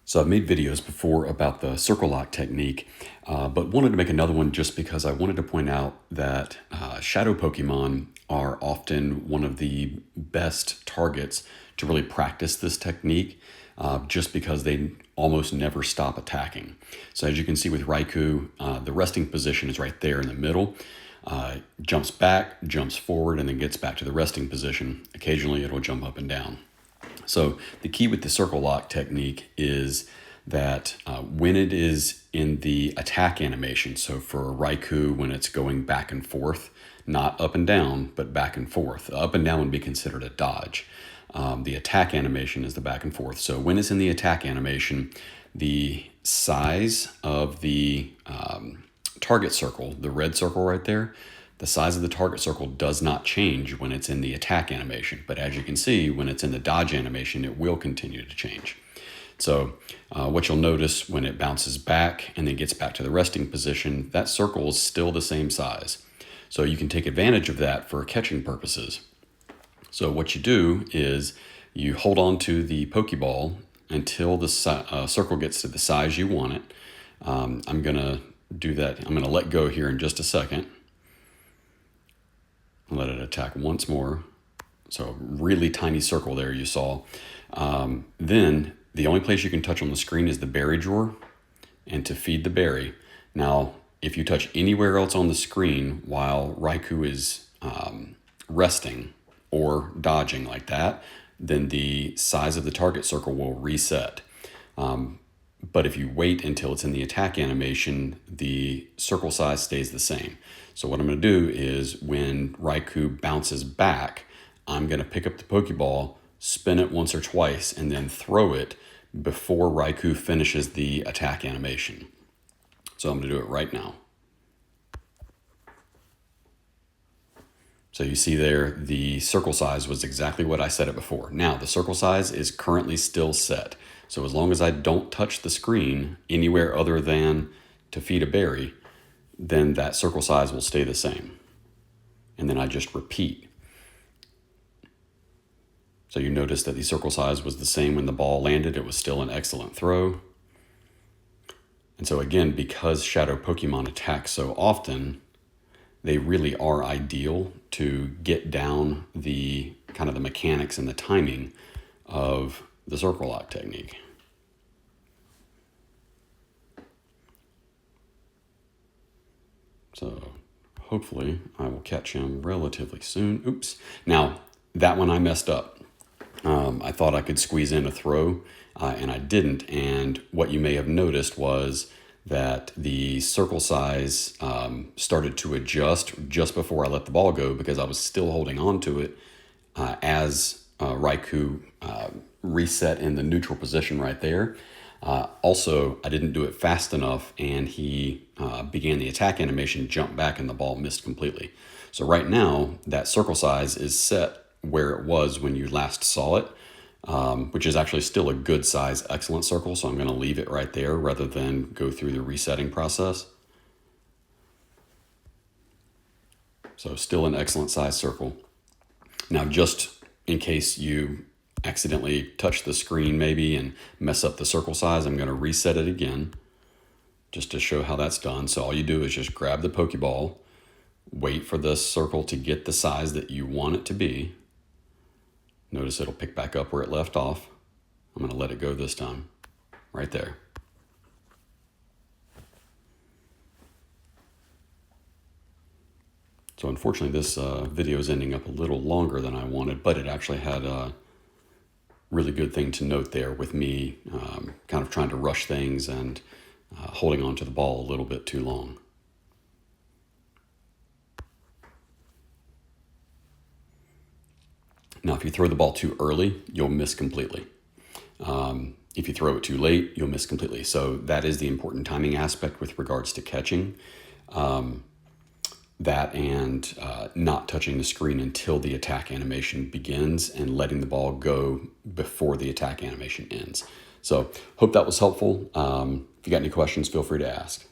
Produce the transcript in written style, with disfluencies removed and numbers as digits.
So I've made videos before about the circle lock technique, but wanted to make another one just because I wanted to point out that shadow Pokemon are often one of the best targets to really practice this technique, just because they almost never stop attacking. So as you can see with Raikou, the resting position is right there in the middle. Jumps back, jumps forward, and then gets back to the resting position. Occasionally it'll jump up and down. So the key with the circle lock technique is that when it is in the attack animation, so for Raikou, when it's going back and forth, not up and down, but back and forth. Up and down would be considered a dodge. The attack animation is the back and forth. So when it's in the attack animation, the size of the target circle, the red circle right there, the size of the target circle does not change when it's in the attack animation. But as you can see, when it's in the dodge animation, it will continue to change. So what you'll notice when it bounces back and then gets back to the resting position, that circle is still the same size. So you can take advantage of that for catching purposes. So what you do is you hold on to the Pokeball until the circle gets to the size you want it. I'm going to do that. I'm going to let go here in just a second. Let it attack once more. So really tiny circle there you saw. Then the only place you can touch on the screen is the berry drawer and to feed the berry. Now, if you touch anywhere else on the screen while Raikou is resting or dodging like that, then the size of the target circle will reset. But if you wait until it's in the attack animation, the circle size stays the same. So what I'm going to do is when Raikou bounces back, I'm going to pick up the Pokeball, spin it once or twice, and then throw it before Raikou finishes the attack animation. So I'm going to do it right now. So you see there, the circle size was exactly what I set it before. Now, the circle size is currently still set. So as long as I don't touch the screen anywhere other than to feed a berry, then that circle size will stay the same. And then I just repeat. So you notice that the circle size was the same when the ball landed. It was still an excellent throw. And so again, because shadow Pokemon attack so often, they really are ideal to get down the kind of the mechanics and the timing of the circle lock technique. So hopefully I will catch him relatively soon. Oops. Now, that one I messed up. I thought I could squeeze in a throw, and I didn't. And what you may have noticed was that the circle size started to adjust just before I let the ball go because I was still holding on to it as Raikou reset in the neutral position right there. Also, I didn't do it fast enough, and he began the attack animation, jumped back, and the ball missed completely. So right now, that circle size is set where it was when you last saw it, which is actually still a good size, excellent circle. So I'm going to leave it right there rather than go through the resetting process. So still an excellent size circle. Now, just in case you accidentally touch the screen maybe and mess up the circle size, I'm going to reset it again just to show how that's done. So all you do is just grab the Pokeball, wait for the circle to get the size that you want it to be. Notice it'll pick back up where it left off. I'm going to let it go this time, right there. So unfortunately, this video is ending up a little longer than I wanted, but it actually had a really good thing to note there with me kind of trying to rush things and holding on to the ball a little bit too long. Now, if you throw the ball too early, you'll miss completely. If you throw it too late, you'll miss completely. So that is the important timing aspect with regards to catching. That and not touching the screen until the attack animation begins and letting the ball go before the attack animation ends. So hope that was helpful. If you got any questions, feel free to ask.